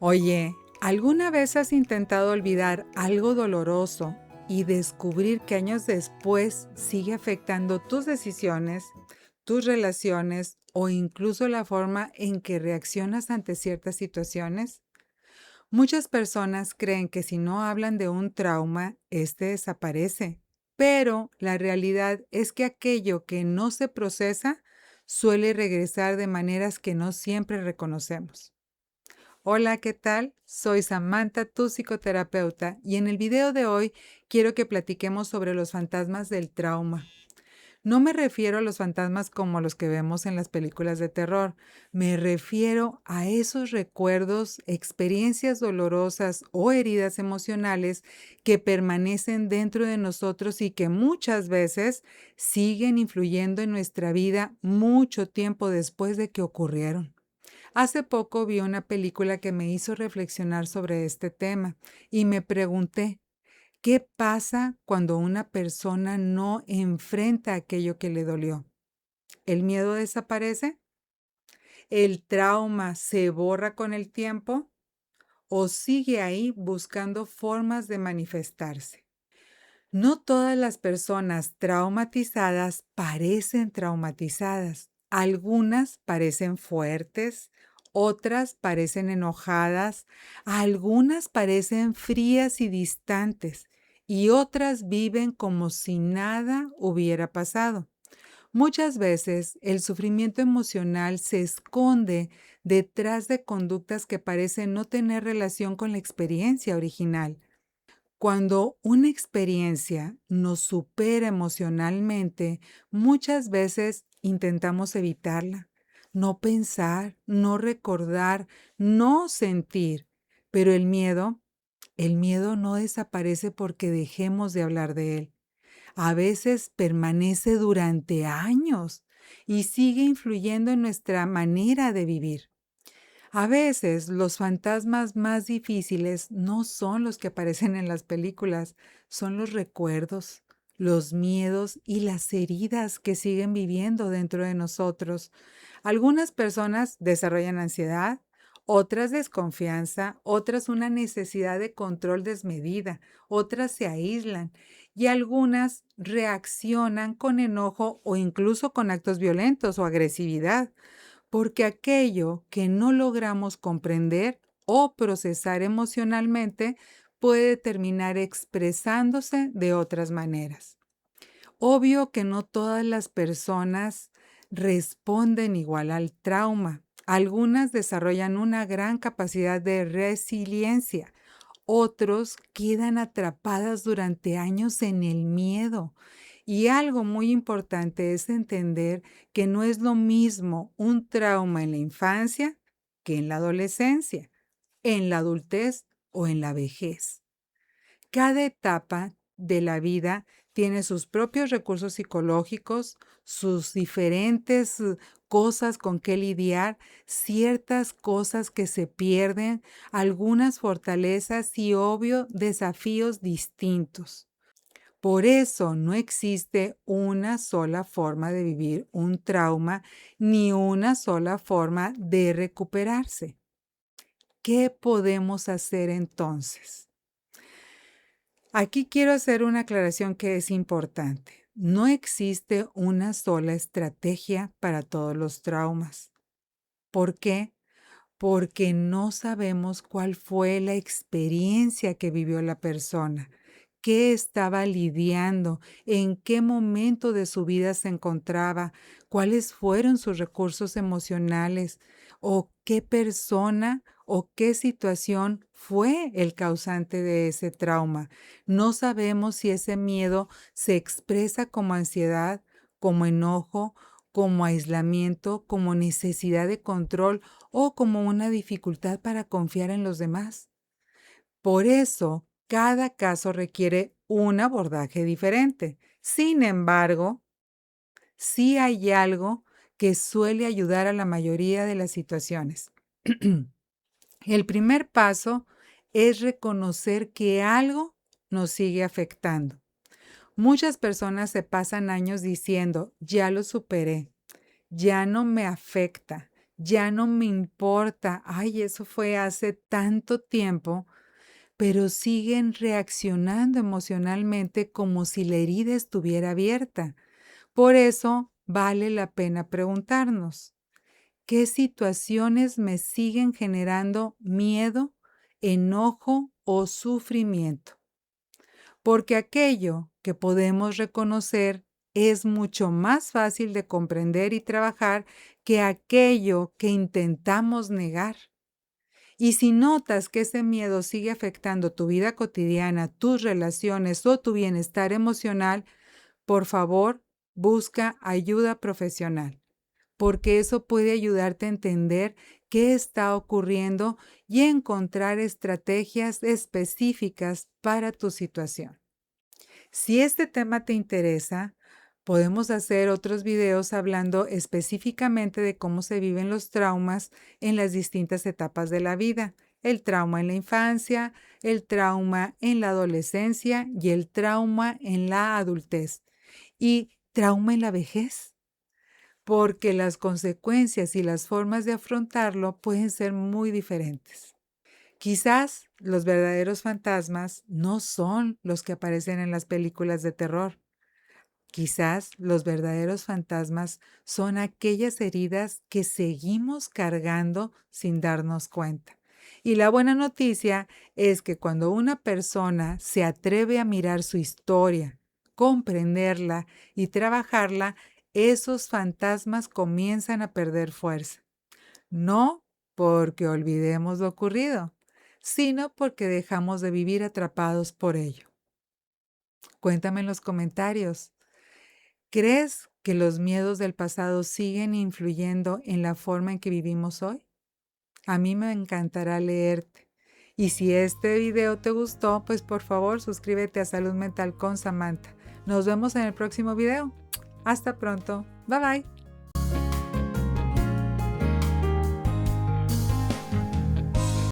Oye, ¿alguna vez has intentado olvidar algo doloroso y descubrir que años después sigue afectando tus decisiones, tus relaciones o incluso la forma en que reaccionas ante ciertas situaciones? Muchas personas creen que si no hablan de un trauma, este desaparece, pero la realidad es que aquello que no se procesa suele regresar de maneras que no siempre reconocemos. Hola, ¿qué tal? Soy Samantha, tu psicoterapeuta, y en el video de hoy quiero que platiquemos sobre los fantasmas del trauma. No me refiero a los fantasmas como los que vemos en las películas de terror, me refiero a esos recuerdos, experiencias dolorosas o heridas emocionales que permanecen dentro de nosotros y que muchas veces siguen influyendo en nuestra vida mucho tiempo después de que ocurrieron. Hace poco vi una película que me hizo reflexionar sobre este tema y me pregunté, ¿qué pasa cuando una persona no enfrenta aquello que le dolió? ¿El miedo desaparece? ¿El trauma se borra con el tiempo? ¿O sigue ahí buscando formas de manifestarse? No todas las personas traumatizadas parecen traumatizadas. Algunas parecen fuertes, otras parecen enojadas, algunas parecen frías y distantes, y otras viven como si nada hubiera pasado. Muchas veces el sufrimiento emocional se esconde detrás de conductas que parecen no tener relación con la experiencia original. Cuando una experiencia nos supera emocionalmente, muchas veces intentamos evitarla, no pensar, no recordar, no sentir. Pero el miedo no desaparece porque dejemos de hablar de él. A veces permanece durante años y sigue influyendo en nuestra manera de vivir. A veces los fantasmas más difíciles no son los que aparecen en las películas, son los recuerdos, los miedos y las heridas que siguen viviendo dentro de nosotros. Algunas personas desarrollan ansiedad, otras desconfianza, otras una necesidad de control desmedida, otras se aíslan y algunas reaccionan con enojo o incluso con actos violentos o agresividad porque aquello que no logramos comprender o procesar emocionalmente puede terminar expresándose de otras maneras. Obvio que no todas las personas responden igual al trauma. Algunas desarrollan una gran capacidad de resiliencia, otros quedan atrapadas durante años en el miedo. Y algo muy importante es entender que no es lo mismo un trauma en la infancia que en la adolescencia, en la adultez o en la vejez. Cada etapa de la vida tiene sus propios recursos psicológicos, sus diferentes cosas con que lidiar, ciertas cosas que se pierden, algunas fortalezas y obvio desafíos distintos. Por eso no existe una sola forma de vivir un trauma ni una sola forma de recuperarse. ¿Qué podemos hacer entonces? Aquí quiero hacer una aclaración que es importante. No existe una sola estrategia para todos los traumas. ¿Por qué? Porque no sabemos cuál fue la experiencia que vivió la persona, qué estaba lidiando, en qué momento de su vida se encontraba, cuáles fueron sus recursos emocionales o qué persona o qué situación fue el causante de ese trauma. No sabemos si ese miedo se expresa como ansiedad, como enojo, como aislamiento, como necesidad de control o como una dificultad para confiar en los demás. Por eso, cada caso requiere un abordaje diferente. Sin embargo, sí hay algo que suele ayudar a la mayoría de las situaciones. El primer paso es reconocer que algo nos sigue afectando. Muchas personas se pasan años diciendo, ya lo superé, ya no me afecta, ya no me importa, ay, eso fue hace tanto tiempo, pero siguen reaccionando emocionalmente como si la herida estuviera abierta. Por eso vale la pena preguntarnos, ¿qué situaciones me siguen generando miedo, enojo o sufrimiento? Porque aquello que podemos reconocer es mucho más fácil de comprender y trabajar que aquello que intentamos negar. Y si notas que ese miedo sigue afectando tu vida cotidiana, tus relaciones o tu bienestar emocional, por favor, busca ayuda profesional, porque eso puede ayudarte a entender qué está ocurriendo y encontrar estrategias específicas para tu situación. Si este tema te interesa, podemos hacer otros videos hablando específicamente de cómo se viven los traumas en las distintas etapas de la vida. El trauma en la infancia, el trauma en la adolescencia y el trauma en la adultez. Y trauma en la vejez, porque las consecuencias y las formas de afrontarlo pueden ser muy diferentes. Quizás los verdaderos fantasmas no son los que aparecen en las películas de terror. Quizás los verdaderos fantasmas son aquellas heridas que seguimos cargando sin darnos cuenta. Y la buena noticia es que cuando una persona se atreve a mirar su historia, comprenderla y trabajarla, esos fantasmas comienzan a perder fuerza. No porque olvidemos lo ocurrido, sino porque dejamos de vivir atrapados por ello. Cuéntame en los comentarios, ¿crees que los miedos del pasado siguen influyendo en la forma en que vivimos hoy? A mí me encantará leerte. Y si este video te gustó, pues por favor suscríbete a Salud Mental con Samantha. Nos vemos en el próximo video. Hasta pronto. Bye bye.